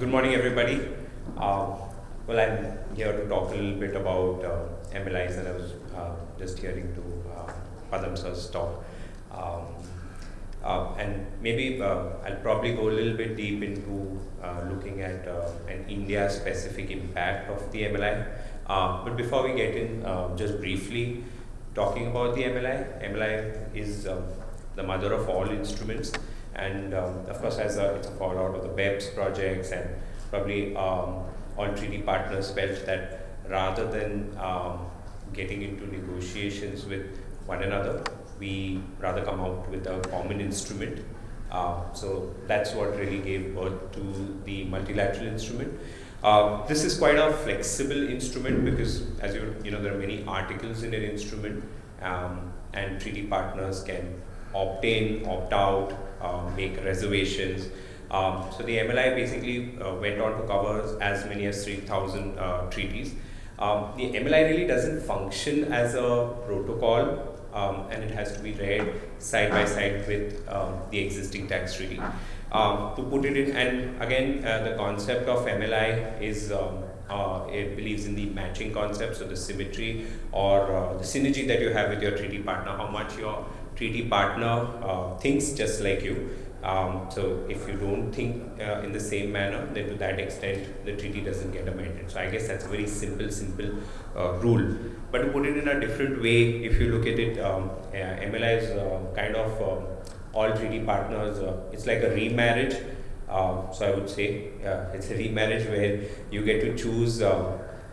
Good morning, everybody. Well, I'm here to talk a little bit about MLIs, and I was just hearing to Padam sir's talk. And maybe I'll probably go a little bit deep into looking at an India-specific impact of the MLI. But before we get in, just briefly talking about the MLI. MLI is the mother of all instruments. And of course, it's a fallout of the BEPS projects, and probably all treaty partners felt that rather than getting into negotiations with one another, we rather come out with a common instrument. So that's what really gave birth to the multilateral instrument. This is quite a flexible instrument because, as you know, there are many articles in an instrument, and treaty partners can opt in, opt out, make reservations. So the MLI basically went on to cover as many as 3,000 treaties. The MLI really doesn't function as a protocol, and it has to be read side by side with the existing tax treaty. To put it in, and again, the concept of MLI is it believes in the matching concept, so the symmetry or the synergy that you have with your treaty partner, how much your treaty partner thinks just like you. So if you don't think in the same manner, then to that extent the treaty doesn't get amended. So I guess that's a very simple rule. But to put it in a different way, if you look at it, MLI is kind of all treaty partners. It's like a remarriage. So I would say it's a remarriage where you get to choose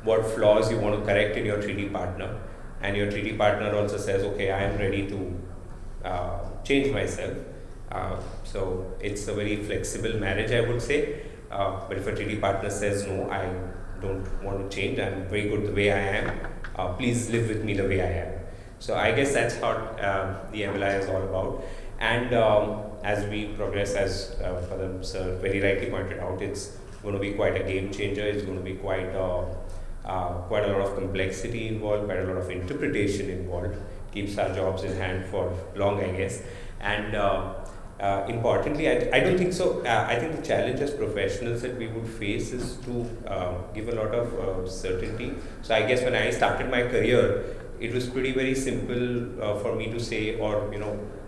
what flaws you want to correct in your treaty partner, and your treaty partner also says, okay, I am ready to change myself. So it's a very flexible marriage, I would say. But if a treaty partner says, no, I don't want to change, I'm very good the way I am, please live with me the way I am. So I guess that's what the MLI is all about. And as we progress, as Padam sir very rightly pointed out, it's going to be quite a game changer. It's going to be quite a lot of complexity involved, quite a lot of interpretation involved. Keeps our jobs in hand for long, I guess. And importantly, I don't think so. I think the challenge as professionals that we would face is to give a lot of certainty. So I guess when I started my career, it was pretty very simple for me to say, or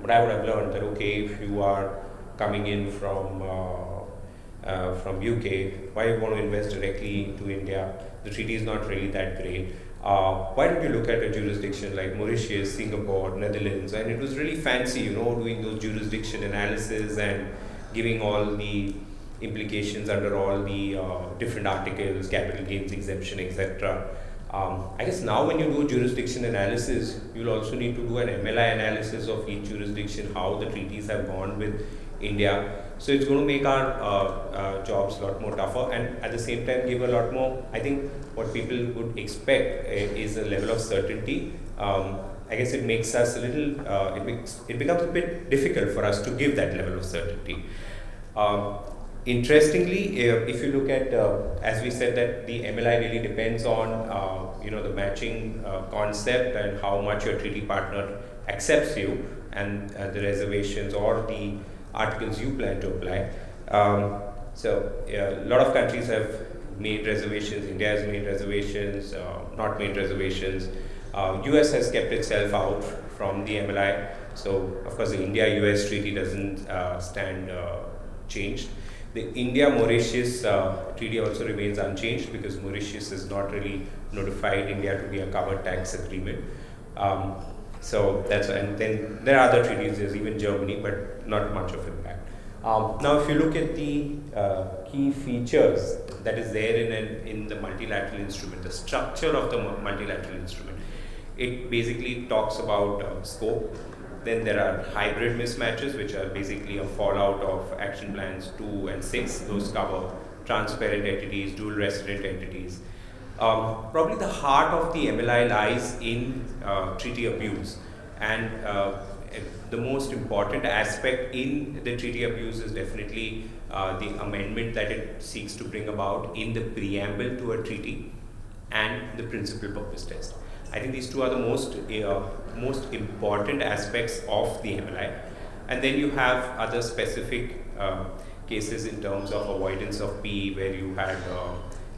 what I would have learned, that okay, if you are coming in from UK, why you want to invest directly into India? The treaty is not really that great. Why don't you look at a jurisdiction like Mauritius, Singapore, Netherlands? And it was really fancy, doing those jurisdiction analysis and giving all the implications under all the different articles, capital gains exemption, etc. I guess now when you do jurisdiction analysis, you'll also need to do an MLI analysis of each jurisdiction, how the treaties have gone with India. So it's going to make our jobs a lot more tougher, and at the same time give a lot more, I think what people would expect is a level of certainty. I guess it makes us a little, it becomes a bit difficult for us to give that level of certainty. Interestingly, if you look at, as we said, that the MLI really depends on, the matching concept and how much your treaty partner accepts you, and the reservations or the articles you plan to apply. So a lot of countries have made reservations. India has made reservations, not made reservations. US has kept itself out from the MLI. So of course the India-US treaty doesn't stand changed. The India-Mauritius treaty also remains unchanged because Mauritius has not really notified India to be a covered tax agreement. So that's, and then there are other treaties, there's even Germany, but not much of impact. Now if you look at the key features that is there in the multilateral instrument, the structure of the multilateral instrument, it basically talks about scope. Then there are hybrid mismatches, which are basically a fallout of action plans 2 and 6. Those cover transparent entities, dual resident entities. Probably the heart of the MLI lies in treaty abuse, and the most important aspect in the treaty abuse is definitely the amendment that it seeks to bring about in the preamble to a treaty and the principal purpose test. I think these two are the most important aspects of the MLI. And then you have other specific cases in terms of avoidance of P, where you had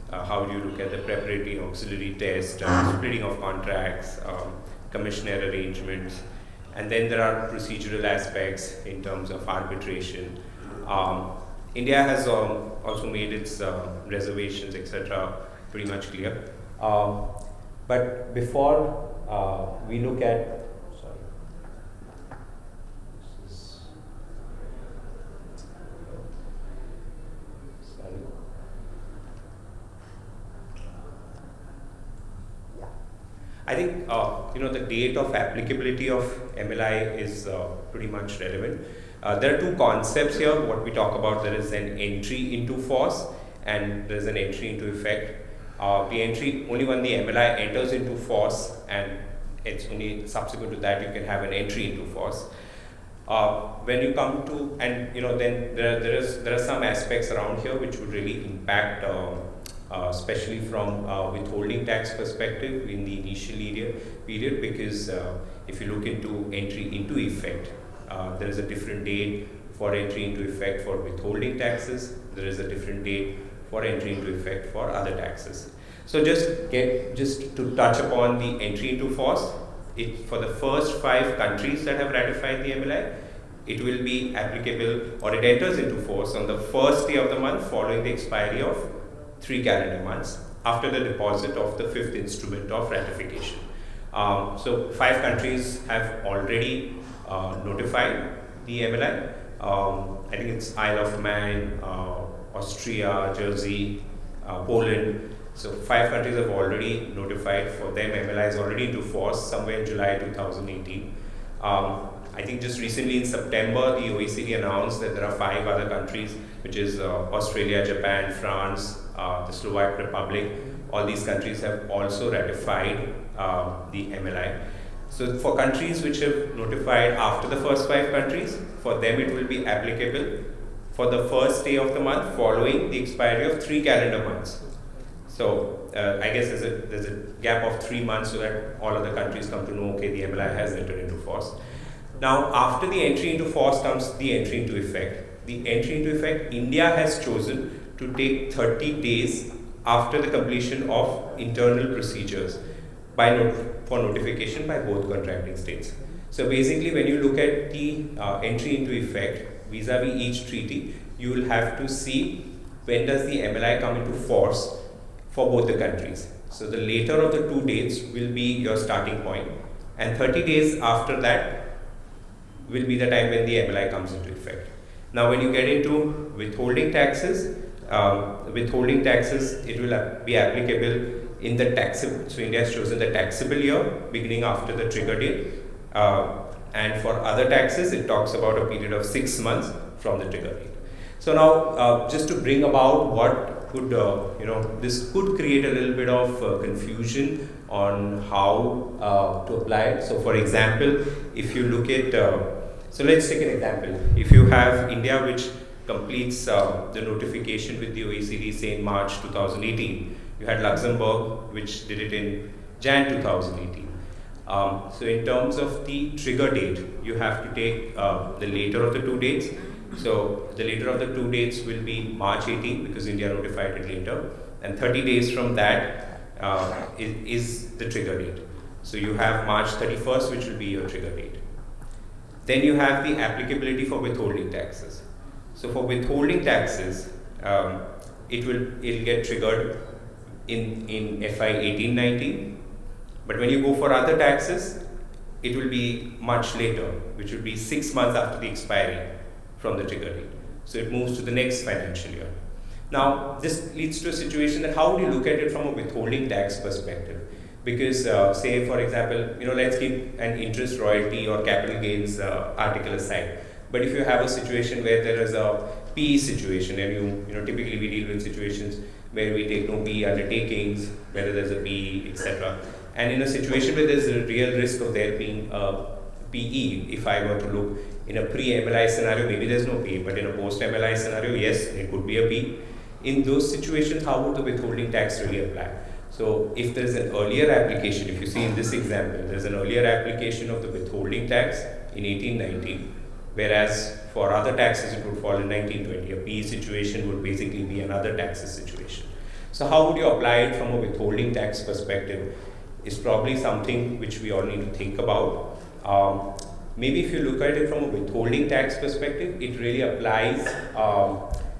how do you look at the preparatory auxiliary test, splitting of contracts, commissioner arrangements, and then there are procedural aspects in terms of arbitration. India has also made its reservations, etc., pretty much clear. But before we look at, I think the date of applicability of MLI is pretty much relevant. There are two concepts here. What we talk about, there is an entry into force and there is an entry into effect. The entry, only when the MLI enters into force, and it's only subsequent to that you can have an entry into force. When you come to, and then there are some aspects around here which would really impact, especially from withholding tax perspective in the initial period, because if you look into entry into effect, there is a different date for entry into effect for withholding taxes. There is a different date for entry into effect for other taxes. So just to touch upon the entry into force, for the first 5 countries that have ratified the MLI, it will be applicable, or it enters into force on the first day of the month following the expiry of 3 calendar months after the deposit of the 5th instrument of ratification. So 5 countries have already notified the MLI. I think it's Isle of Man, Austria, Jersey, Poland. So 5 countries have already notified. For them, MLI is already into force somewhere in July 2018. I think just recently in September, the OECD announced that there are 5 other countries, which is Australia, Japan, France, the Slovak Republic. All these countries have also ratified the MLI. So for countries which have notified after the first 5 countries, for them it will be applicable for the first day of the month following the expiry of 3 calendar months. So I guess there's a gap of 3 months so that all other countries come to know, okay, the MLI has entered into force. Now, after the entry into force comes the entry into effect. The entry into effect, India has chosen to take 30 days after the completion of internal procedures for notification by both contracting states. So basically, when you look at the entry into effect vis-a-vis each treaty, you will have to see when does the MLI come into force for both the countries. So the later of the 2 dates will be your starting point, and 30 days after that will be the time when the MLI comes into effect. Now, when you get into withholding taxes, it will be applicable in the taxable. So India has chosen the taxable year beginning after the trigger date, and for other taxes, it talks about a period of 6 months from the trigger date. So now, just to bring about what could, this could create a little bit of confusion on how to apply it. So for example, if you look at, so let's take an example. If you have India which completes the notification with the OECD, say in March 2018, you had Luxembourg which did it in Jan 2018. So in terms of the trigger date, you have to take the later of the 2 dates. So the later of the 2 dates will be March 18 because India notified it later, and 30 days from that is the trigger date. So you have March 31st, which will be your trigger date. Then you have the applicability for withholding taxes. So for withholding taxes, it'll get triggered in FY 18-19, but when you go for other taxes, it will be much later, which will be 6 months after the expiry from the trigger date. So it moves to the next financial year. Now, this leads to a situation that how do you look at it from a withholding tax perspective? Because say for example, let's keep an interest, royalty or capital gains article aside. But if you have a situation where there is a PE situation, and typically we deal with situations where we take no PE undertakings, whether there's a PE, etc. And in a situation where there's a real risk of there being a PE, if I were to look in a pre-MLI scenario, maybe there's no PE, but in a post-MLI scenario, yes, it could be a PE. In those situations, how would the withholding tax really apply? So if there's an earlier application, if you see in this example, there's an earlier application of the withholding tax in 1819, whereas for other taxes it would fall in 1920. A PE situation would basically be another taxes situation. So how would you apply it from a withholding tax perspective is probably something which we all need to think about. Maybe if you look at it from a withholding tax perspective, it really applies.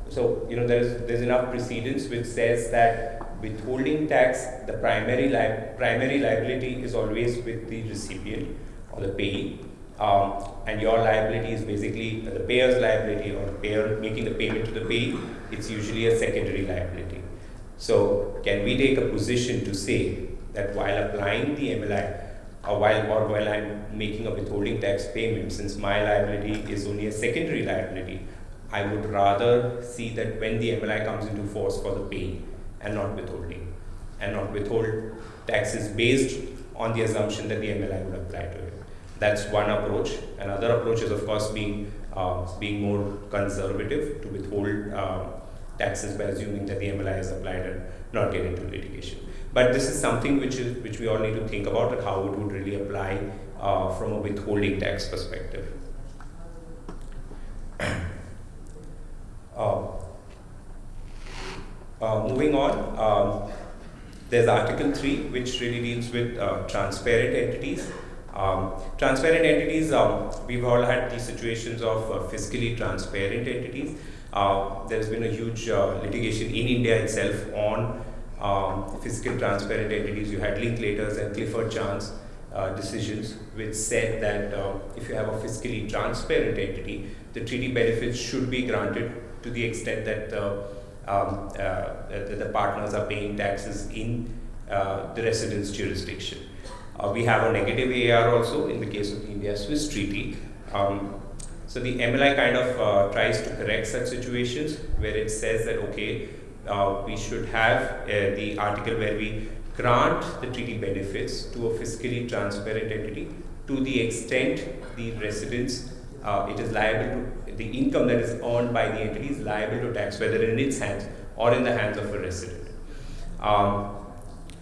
So there's enough precedence which says that withholding tax, the primary liability is always with the recipient or the payee, and your liability is basically the payer's liability, or the payer making the payment to the payee. It's usually a secondary liability. So can we take a position to say that while applying the MLI, or while I'm making a withholding tax payment, since my liability is only a secondary liability, I would rather see that when the MLI comes into force for the payee and not withholding, and not withhold taxes based on the assumption that the MLI would apply to it. That's one approach. Another approach is, of course, being more conservative, to withhold taxes by assuming that the MLI is applied and not get into litigation. But this is something which we all need to think about, and how it would really apply from a withholding tax perspective. Moving on, there's Article 3, which really deals with transparent entities. Transparent entities, we've all had these situations of fiscally transparent entities. There's been a huge litigation in India itself on fiscal transparent entities. You had Linklaters and Clifford Chance decisions which said that if you have a fiscally transparent entity, the treaty benefits should be granted to the extent that the partners are paying taxes in the residence jurisdiction. We have a negative AR also in the case of the India-Swiss treaty. So the MLI kind of tries to correct such situations where it says that, okay, we should have the article where we grant the treaty benefits to a fiscally transparent entity to the extent the residence, it is liable to, the income that is earned by the entity is liable to tax, whether in its hands or in the hands of a resident.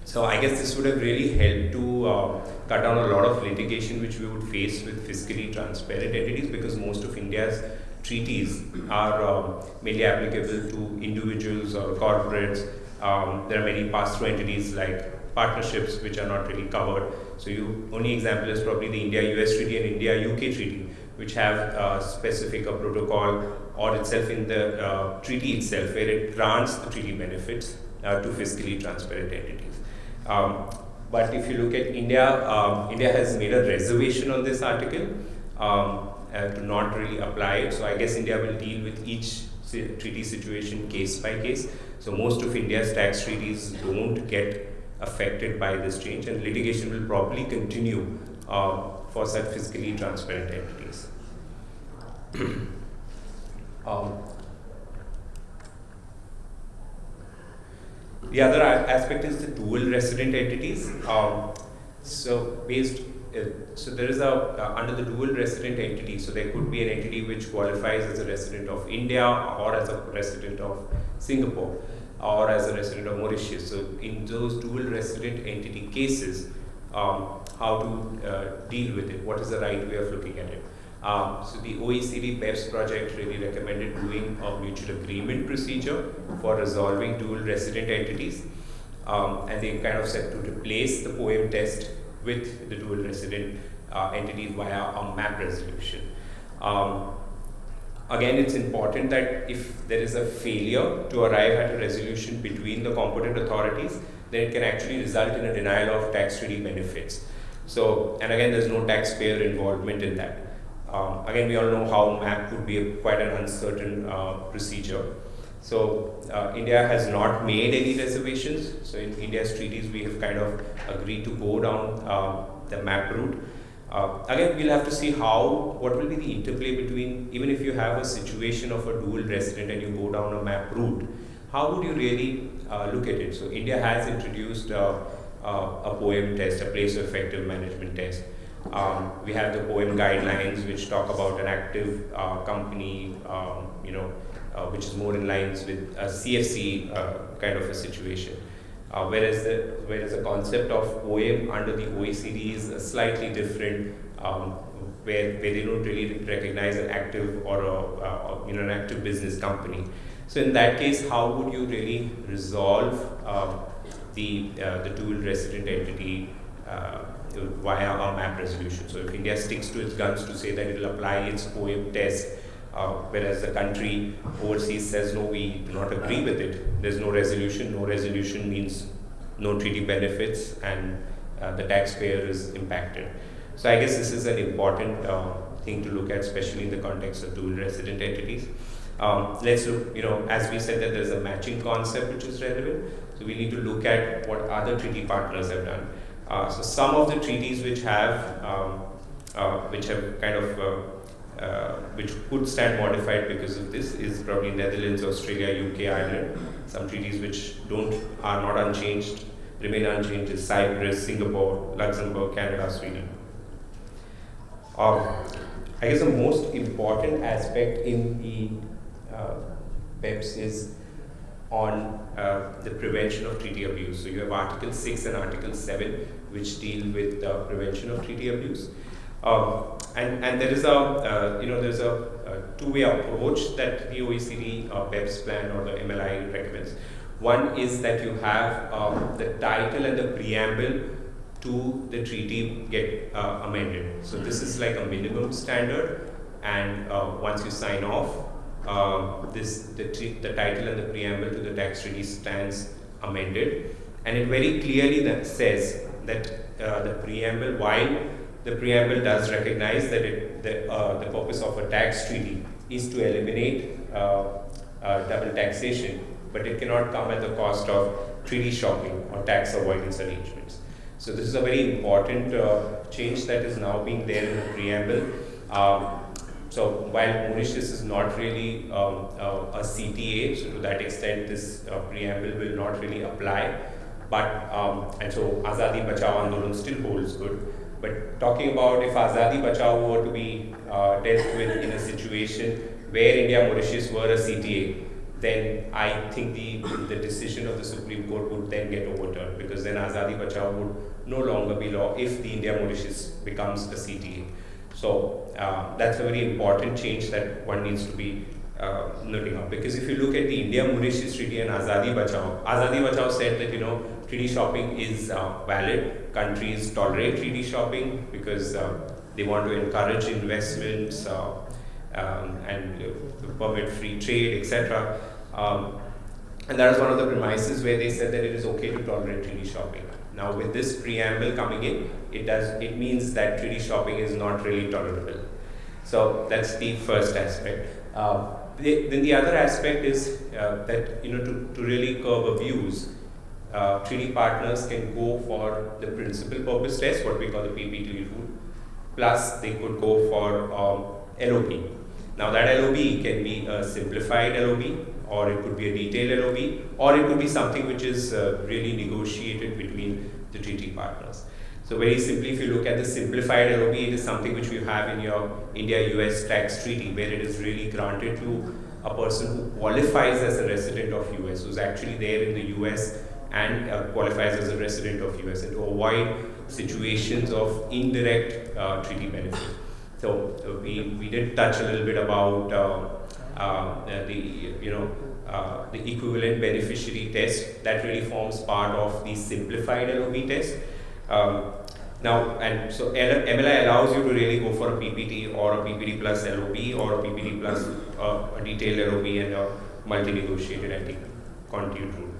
So I guess this would have really helped to cut down a lot of litigation which we would face with fiscally transparent entities, because most of India's treaties are mainly applicable to individuals or corporates. There are many pass-through entities like partnerships which are not really covered. So only example is probably the India-US treaty and India-UK treaty, which have specific a protocol or itself in the treaty itself where it grants the treaty benefits to fiscally transparent entities. But if you look at India, India has made a reservation on this article to not really apply it. So I guess India will deal with each treaty situation case by case. So most of India's tax treaties don't get affected by this change, and litigation will probably continue for such fiscally transparent entities. The other aspect is the dual resident entities. So there is under the dual resident entity, so there could be an entity which qualifies as a resident of India or as a resident of Singapore or as a resident of Mauritius. So in those dual resident entity cases, how to deal with it, what is the right way of looking at it. So the OECD BEPS project really recommended doing a mutual agreement procedure for resolving dual resident entities, and they kind of said to replace the POEM test with the dual resident entities via a MAP resolution. Again, it's important that if there is a failure to arrive at a resolution between the competent authorities, then it can actually result in a denial of tax treaty benefits. So, and again, there's no taxpayer involvement in that. Again, we all know how MAP could be quite an uncertain procedure. So India has not made any reservations. So in India's treaties, we have kind of agreed to go down the MAP route. Again, we'll have to see what will be the interplay between, even if you have a situation of a dual resident and you go down a MAP route, how would you really look at it? So India has introduced a POEM test, a place of effective management test. We have the POEM guidelines which talk about an active company, which is more in lines with a CFC kind of a situation. Whereas the concept of POEM under the OECD is slightly different. where they don't really recognize an active or an active business company. So in that case, how would you really resolve the dual resident entity via a map resolution? So if India sticks to its guns to say that it will apply its OIM test, whereas the country overseas says no, we do not agree with it, there's no resolution. No resolution means no treaty benefits, and the taxpayer is impacted. So I guess this is an important thing to look at, especially in the context of dual resident entities. Let's look, as we said that there's a matching concept which is relevant, so we need to look at what other treaty partners have done. So some of the treaties which could stand modified because of this is probably Netherlands, Australia, UK, Ireland. Some treaties which are not unchanged, remain unchanged is Cyprus, Singapore, Luxembourg, Canada, Sweden. I guess the most important aspect in the BEPS is on the prevention of treaty abuse. So you have Article 6 and Article 7 which deal with prevention of treaty abuse. And there is a two-way approach that the OECD BEPS plan or the MLI recommends. One is that you have the title and the preamble to the treaty get amended. So this is like a minimum standard, and once you sign off, the title and the preamble to the tax treaty stands amended, and it very clearly that says that the preamble, while the preamble does recognize that the purpose of a tax treaty is to eliminate double taxation, but it cannot come at the cost of treaty shopping or tax avoidance arrangements. So this is a very important change that is now being there in the preamble. So while Mauritius is not really a CTA, so to that extent this preamble will not really apply. But and so Azadi Bachao Andolan still holds good. But talking about if Azadi Bachao were to be dealt with in a situation where India Mauritius were a CTA, then I think the decision of the Supreme Court would then get overturned, because then Azadi Bachao would no longer be law if the India Mauritius becomes a CTA. So that's a very important change that one needs to be noting up, because if you look at the India Mauritius Treaty and Azadi Bachao said that treaty shopping is valid. Countries tolerate treaty shopping because they want to encourage investments and permit free trade, etc. And that is one of the premises where they said that it is okay to tolerate treaty shopping. Now with this preamble coming in, it means that treaty shopping is not really tolerable. So that's the first aspect. Then the other aspect is that to really curb abuse, treaty partners can go for the principal purpose test, what we call the PPT rule, plus they could go for LOB. Now that LOB can be a simplified LOB, or it could be a detailed LOB, or it could be something which is really negotiated between the treaty partners. So very simply, if you look at the simplified LOB, it is something which you have in your India-US tax treaty, where it is really granted to a person who qualifies as a resident of US, who's actually there in the US and qualifies as a resident of US, and to avoid situations of indirect treaty benefit. So we did touch a little bit about the equivalent beneficiary test that really forms part of the simplified LOB test. Now, and so MLI allows you to really go for a PPT or a PPT plus LOB or a PPT plus a detailed LOB and a multi-negotiated anti-constitute rule.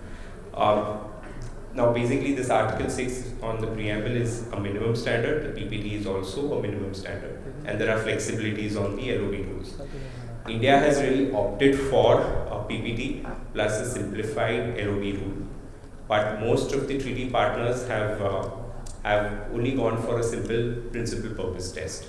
Now, basically, this Article 6 on the preamble is a minimum standard. The PPT is also a minimum standard, and there are flexibilities on the LOB rules. India has really opted for a PPT plus a simplified LOB rule, but most of the treaty partners have only gone for a simple principal purpose test.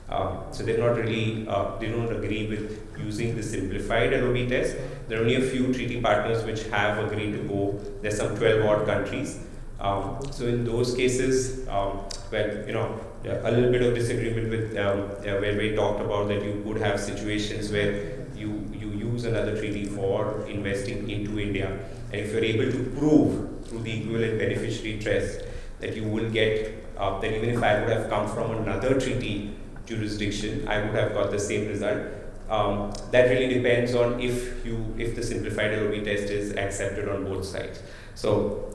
So they're not really, they don't agree with using the simplified LOB test. There are only a few treaty partners which have agreed to go. There's some 12 odd countries. So in those cases, a little bit of disagreement with where we talked about that you could have situations where you use another treaty for investing into India, and if you're able to prove through the equivalent beneficiary test that you will get that even if I would have come from another treaty jurisdiction, I would have got the same result. That really depends on if the simplified LOB test is accepted on both sides. So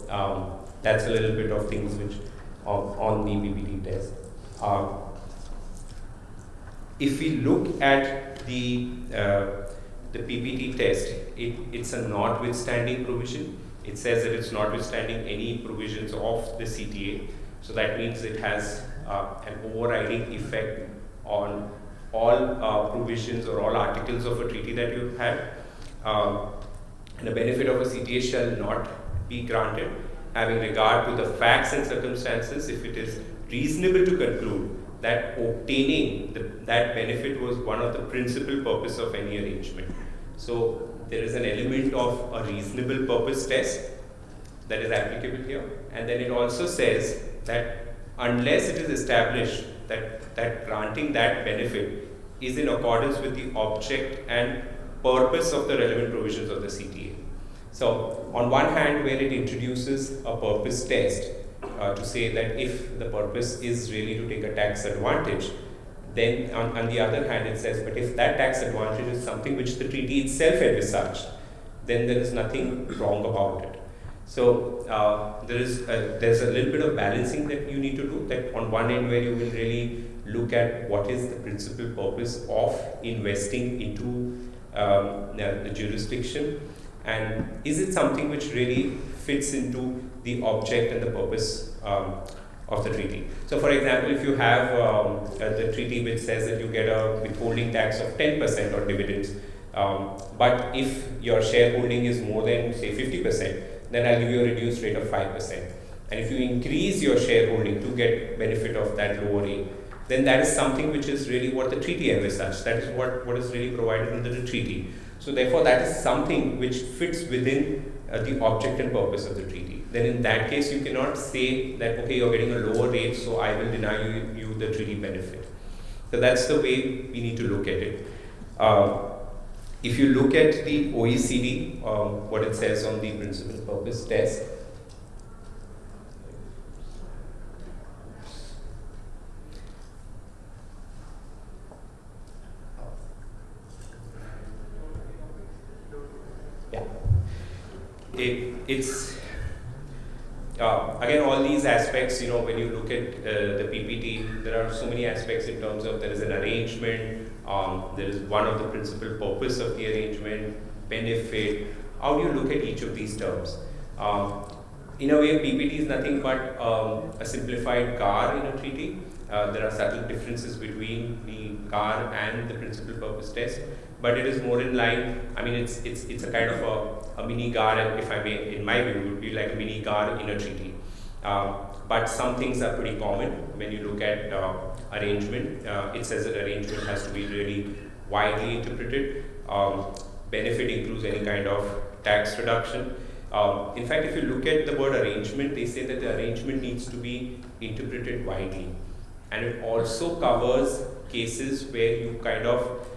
that's a little bit of things which on the PPT test. If we look at the PPT test, it's a notwithstanding provision. It says that it's notwithstanding any provisions of the CTA. So that means it has an overriding effect on all provisions or all articles of a treaty that you have. And the benefit of a CTA shall not be granted, having regard to the facts and circumstances, if it is reasonable to conclude that obtaining that benefit was one of the principal purpose of any arrangement. So there is an element of a reasonable purpose test that is applicable here, and then it also says that unless it is established that granting that benefit is in accordance with the object and purpose of the relevant provisions of the CTA. So on one hand, where it introduces a purpose test to say that if the purpose is really to take a tax advantage, then on the other hand it says, but if that tax advantage is something which the treaty itself envisaged, then there is nothing wrong about it. So there's a little bit of balancing that you need to do, that on one end where you will really look at what is the principal purpose of investing into the jurisdiction, and is it something which really fits into the object and the purpose of the treaty. So for example, if you have the treaty which says that you get a withholding tax of 10% on dividends, but if your shareholding is more than say 50%, then I'll give you a reduced rate of 5%. And if you increase your shareholding to get benefit of that lower rate, then that is something which is really what the treaty envisaged. That is what is really provided under the treaty. So therefore, that is something which fits within the object and purpose of the treaty. Then in that case, you cannot say that, okay, you're getting a lower rate, so I will deny you the treaty benefit. So that's the way we need to look at it. If you look at the OECD, what it says on the principal purpose test, it's again, all these aspects, when you look at the PPT, there are so many aspects in terms of there is an arrangement, there is one of the principal purpose of the arrangement, benefit. How do you look at each of these terms? In a way, PPT is nothing but a simplified GAR in a treaty. There are subtle differences between the GAR and the principal purpose test, but it is more in line. I mean, it's a kind of a mini GAR, if I may, in my view, it would be like a mini GAR in a treaty. But some things are pretty common when you look at arrangement. It says that arrangement has to be really widely interpreted. Benefit includes any kind of tax reduction. In fact, if you look at the word arrangement, they say that the arrangement needs to be interpreted widely. And it also covers cases where you kind of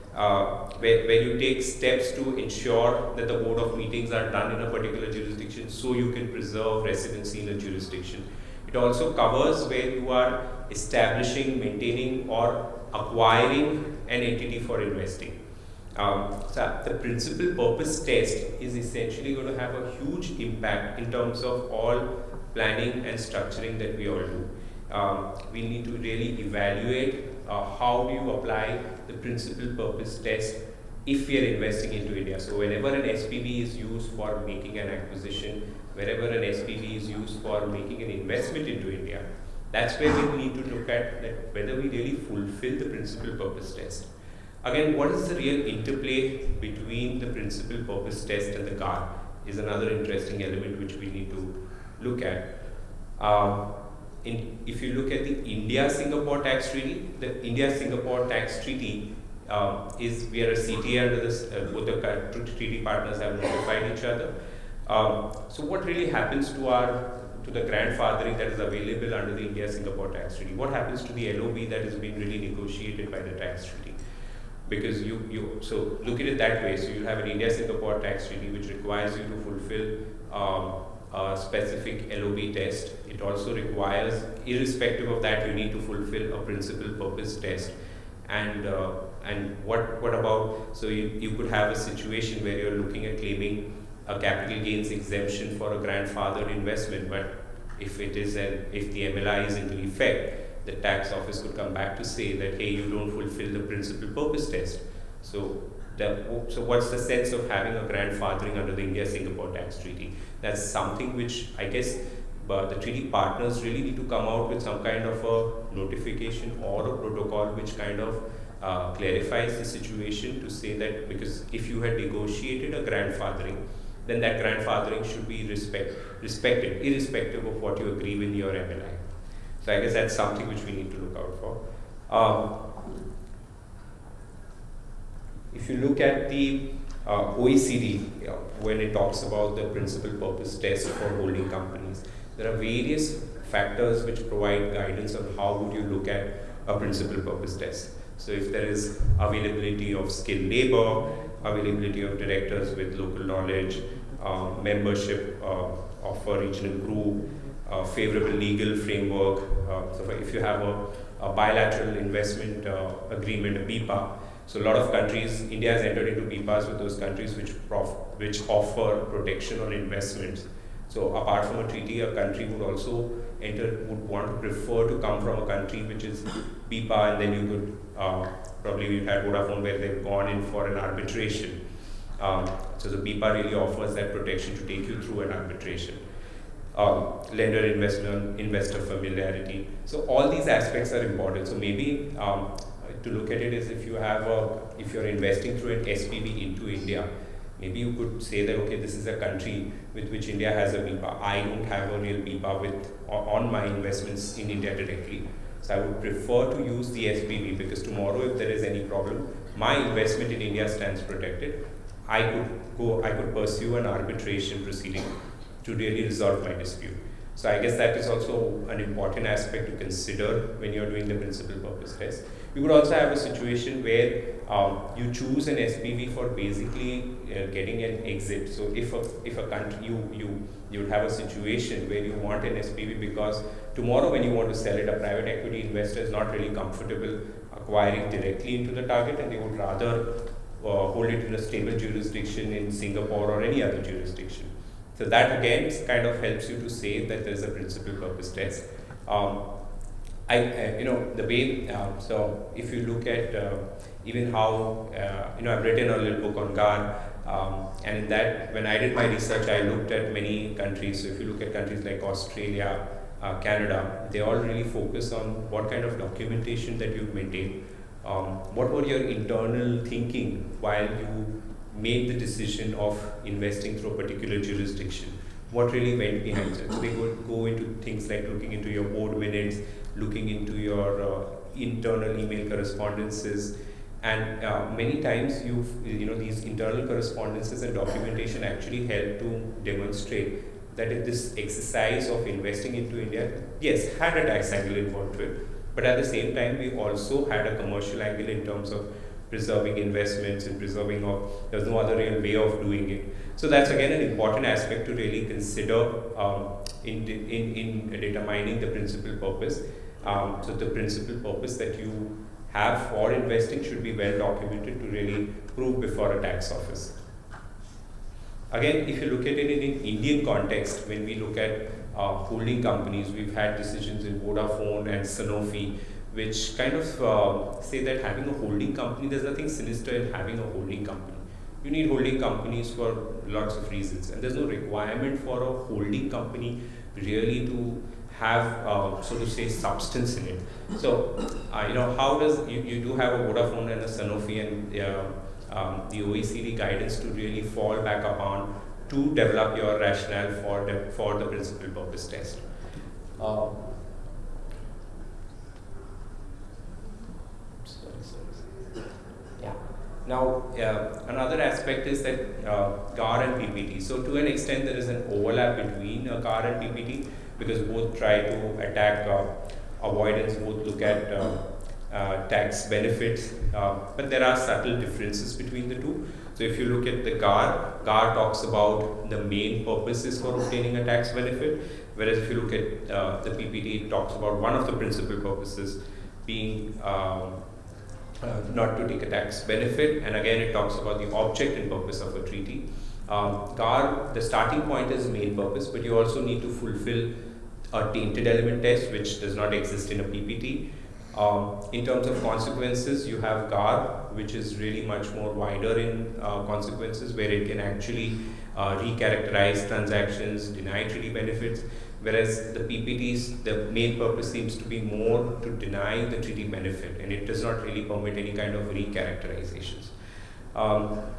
where you take steps to ensure that the board of meetings are done in a particular jurisdiction so you can preserve residency in a jurisdiction. It also covers where you are establishing, maintaining or acquiring an entity for investing. So the principal purpose test is essentially going to have a huge impact in terms of all planning and structuring that we all do. We need to really evaluate how do you apply the principal purpose test if we are investing into India. So whenever an SPV is used for making an acquisition, wherever an SPV is used for making an investment into India, that's where we need to look at that whether we really fulfill the principal purpose test. Again, what is the real interplay between the principal purpose test and the GAR is another interesting element which we need to look at. If you look at the India-Singapore Tax Treaty, the India-Singapore Tax Treaty we are a CTA under this, both the treaty partners have notified each other. So what really happens to the grandfathering that is available under the India-Singapore Tax Treaty? What happens to the LOB that has been really negotiated by the tax treaty? Because so look at it that way. So you have an India-Singapore Tax Treaty which requires you to fulfill a specific LOB test. It also requires, irrespective of that, you need to fulfill a principal purpose test. And what about, so you could have a situation where you're looking at claiming a capital gains exemption for a grandfathered investment, but if the MLI is into effect, the tax office could come back to say that, hey, you don't fulfill the principal purpose test. So what's the sense of having a grandfathering under the India-Singapore tax treaty? That's something which I guess the treaty partners really need to come out with some kind of a notification or a protocol which kind of clarifies the situation to say that, because if you had negotiated a grandfathering, then that grandfathering should be respected, irrespective of what you agree with your MLI. So I guess that's something which we need to look out for. If you look at the OECD, when it talks about the principal purpose test for holding companies, there are various factors which provide guidance on how would you look at a principal purpose test. So if there is availability of skilled labor, availability of directors with local knowledge, membership of a regional group, favorable legal framework. So if you have a bilateral investment agreement, a BIPA, so a lot of countries, India has entered into BIPAs with those countries which offer protection on investments. So apart from a treaty, a country would also would want to prefer to come from a country which is BIPA, and then you could probably, we've had Vodafone where they've gone in for an arbitration. So the BIPA really offers that protection to take you through an arbitration. Lender investor familiarity. So all these aspects are important. So maybe to look at it is if you're investing through an SPV into India, maybe you could say that, okay, this is a country with which India has a BIPA. I don't have a real BIPA on my investments in India directly. So I would prefer to use the SPV, because tomorrow if there is any problem, my investment in India stands protected. I could pursue an arbitration proceeding to really resolve my dispute. So I guess that is also an important aspect to consider when you're doing the principal purpose test. You could also have a situation where you choose an SPV for basically getting an exit. So if a country, you would have a situation where you want an SPV because tomorrow when you want to sell it, a private equity investor is not really comfortable acquiring directly into the target, and they would rather hold it in a stable jurisdiction in Singapore or any other jurisdiction. So that again kind of helps you to say that there is a principal purpose test. The way, so if you look at even how, I've written a little book on GAR, and in that, when I did my research, I looked at many countries. So if you look at countries like Australia, Canada, they all really focus on what kind of documentation that you maintain. What were your internal thinking while you made the decision of investing through a particular jurisdiction? What really went behind it? So they would go into things like looking into your board minutes, looking into your internal email correspondences, and many times these internal correspondences and documentation actually help to demonstrate that if this exercise of investing into India, yes, had a tax angle involved with it, but at the same time we also had a commercial angle in terms of preserving investments and there's no other real way of doing it. So that's again an important aspect to really consider in determining the principal purpose. So the principal purpose that you have for investing should be well documented to really prove before a tax office. Again, if you look at it in an Indian context, when we look at holding companies, we've had decisions in Vodafone and Sanofi which kind of say that having a holding company, there's nothing sinister in having a holding company. You need holding companies for lots of reasons, and there's no requirement for a holding company really to have, so to say, substance in it. So, how does, you do have a Vodafone and a Sanofi, and the OECD guidance to really fall back upon to develop your rationale for the principal purpose test. Now, another aspect is that GAR and PPT. So to an extent, there is an overlap between GAR and PPT, because both try to attack avoidance, both look at tax benefits, but there are subtle differences between the two. So if you look at the GAR talks about the main purposes for obtaining a tax benefit, whereas if you look at the PPT, it talks about one of the principal purposes being not to take a tax benefit. And again, it talks about the object and purpose of a treaty. GAR, the starting point is main purpose, but you also need to fulfill a tainted element test, which does not exist in a PPT. In terms of consequences, you have GAR, which is really much more wider in consequences, where it can actually recharacterize transactions, deny treaty benefits, whereas the PPTs, the main purpose seems to be more to deny the treaty benefit, and it does not really permit any kind of recharacterizations.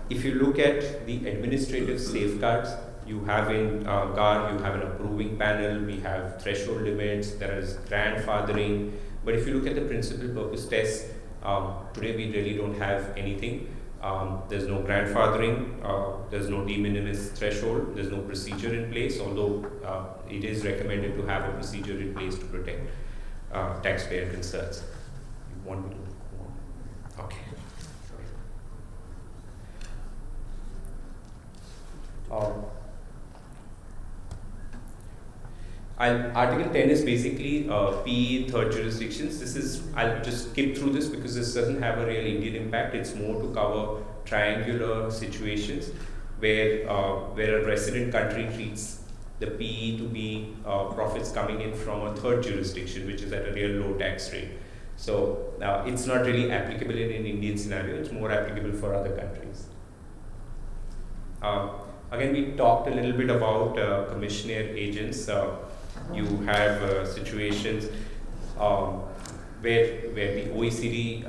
If you look at the administrative safeguards, you have in GAR, you have an approving panel, we have threshold limits, there is grandfathering, but if you look at the principal purpose test, today we really don't have anything. There's no grandfathering, there's no de minimis threshold, there's no procedure in place, although it is recommended to have a procedure in place to protect taxpayer concerns. You want me to go on? Okay. Article 10 is basically PE third jurisdictions. This is, I'll just skip through this because this doesn't have a real Indian impact. It's more to cover triangular situations where a resident country treats the PE to be profits coming in from a third jurisdiction, which is at a real low tax rate. So it's not really applicable in an Indian scenario. It's more applicable for other countries. Again, we talked a little bit about commissioner agents. You have situations where the OECD,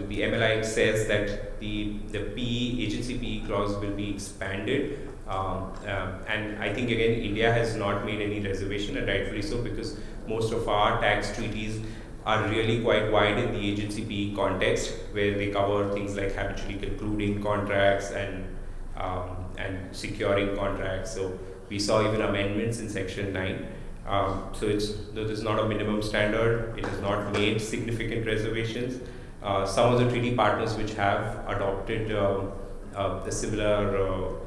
the MLI says that the PE, agency PE clause will be expanded. And I think again, India has not made any reservation, and rightfully so, because most of our tax treaties are really quite wide in the agency PE context, where they cover things like habitually concluding contracts and securing contracts. So we saw even amendments in Section 9. So there's not a minimum standard. It has not made significant reservations. Some of the treaty partners which have adopted the similar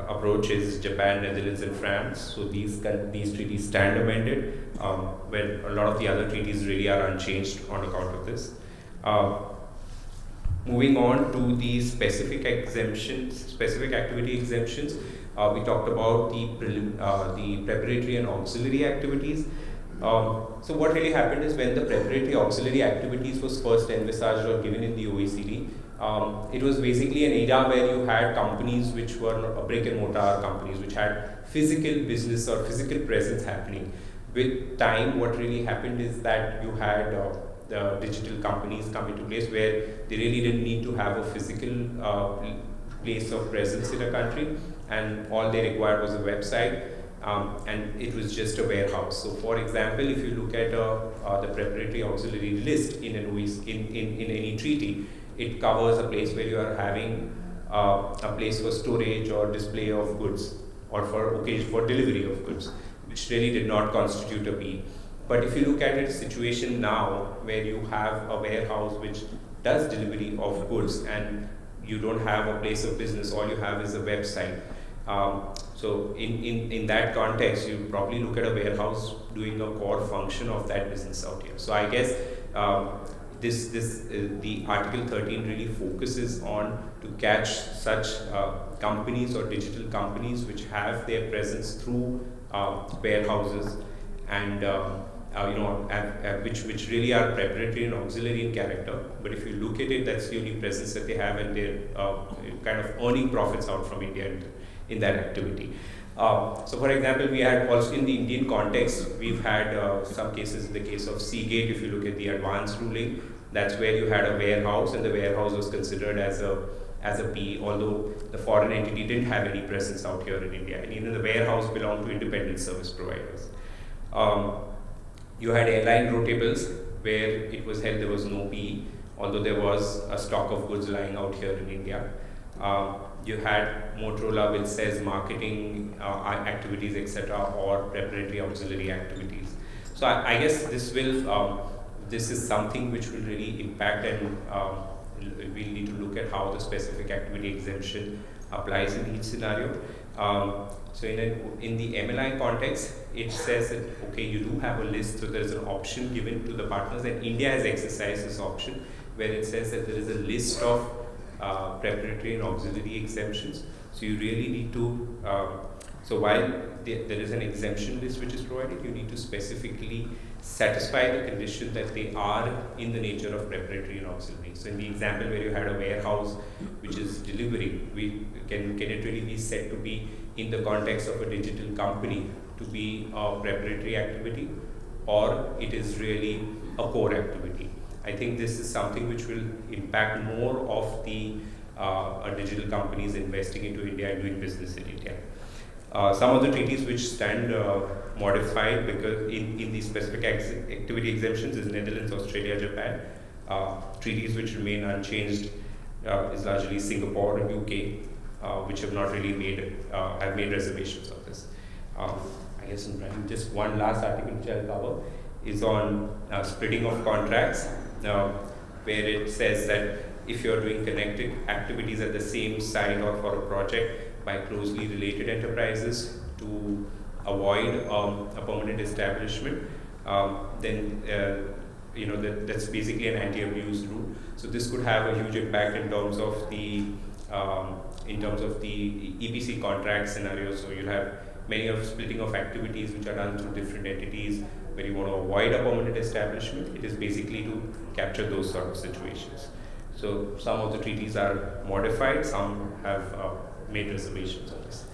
approaches, Japan, Netherlands, and France. So these treaties stand amended, when a lot of the other treaties really are unchanged on account of this. Moving on to the specific exemptions, specific activity exemptions, we talked about the preparatory and auxiliary activities. So what really happened is when the preparatory auxiliary activities was first envisaged or given in the OECD, it was basically an era where you had companies which were brick and mortar companies, which had physical business or physical presence happening. With time, what really happened is that you had the digital companies come into place where they really didn't need to have a physical place of presence in a country, and all they required was a website, and it was just a warehouse. So for example, if you look at the preparatory auxiliary list in any treaty, it covers a place where you are having a place for storage or display of goods, or for delivery of goods, which really did not constitute a PE. But if you look at a situation now where you have a warehouse which does delivery of goods and you don't have a place of business, all you have is a website. So in that context, you probably look at a warehouse doing a core function of that business out here. So I guess the Article 13 really focuses on to catch such companies or digital companies which have their presence through warehouses and which really are preparatory and auxiliary in character. But if you look at it, that's the only presence that they have, and they're kind of earning profits out from India in that activity. So for example, we had also in the Indian context, we've had some cases. In the case of Seagate, if you look at the advance ruling, that's where you had a warehouse, and the warehouse was considered as a PE, although the foreign entity didn't have any presence out here in India, and even the warehouse belonged to independent service providers. You had airline rotables where it was held there was no PE, although there was a stock of goods lying out here in India. You had Motorola, which says marketing activities, etc., or preparatory auxiliary activities. So I guess this is something which will really impact, and we'll need to look at how the specific activity exemption applies in each scenario. So in the MLI context, it says that, okay, you do have a list, so there is an option given to the partners, and India has exercised this option, where it says that there is a list of preparatory and auxiliary exemptions. So you really need to, so while there is an exemption list which is provided, you need to specifically satisfy the condition that they are in the nature of preparatory and auxiliary. So in the example where you had a warehouse which is delivery, can it really be said to be in the context of a digital company to be a preparatory activity, or it is really a core activity? I think this is something which will impact more of the digital companies investing into India and doing business in India. Some of the treaties which stand modified because in the specific activity exemptions is Netherlands, Australia, Japan. Treaties which remain unchanged is largely Singapore and UK, which have not really have made reservations of this. I guess just one last article which I'll cover is on splitting of contracts, where it says that if you're doing connected activities at the same site or for a project by closely related enterprises to avoid a permanent establishment, then that's basically an anti-abuse rule. So this could have a huge impact in terms of the EPC contract scenario. So you'll have many of splitting of activities which are done through different entities where you want to avoid a permanent establishment. It is basically to capture those sort of situations. So some of the treaties are modified, some have made reservations on this.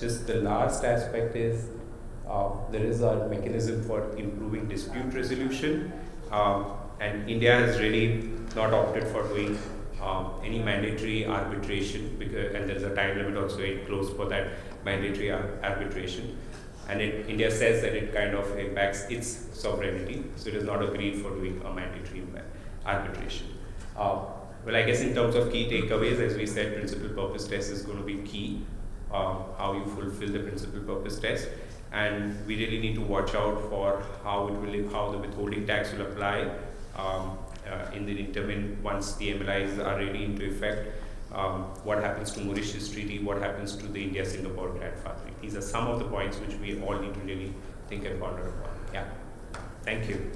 Just the last aspect is there is a mechanism for improving dispute resolution, and India has really not opted for doing any mandatory arbitration, and there is a time limit also enclosed for that mandatory arbitration. And India says that it kind of impacts its sovereignty, so it is not agreed for doing a mandatory arbitration. Well, I guess in terms of key takeaways, as we said, principal purpose test is going to be key, how you fulfill the principal purpose test. And we really need to watch out for how the withholding tax will apply in the interim once the MLIs are really into effect. What happens to Mauritius Treaty, what happens to the India-Singapore grandfathering. These are some of the points which we all need to really think and ponder upon. Yeah, thank you.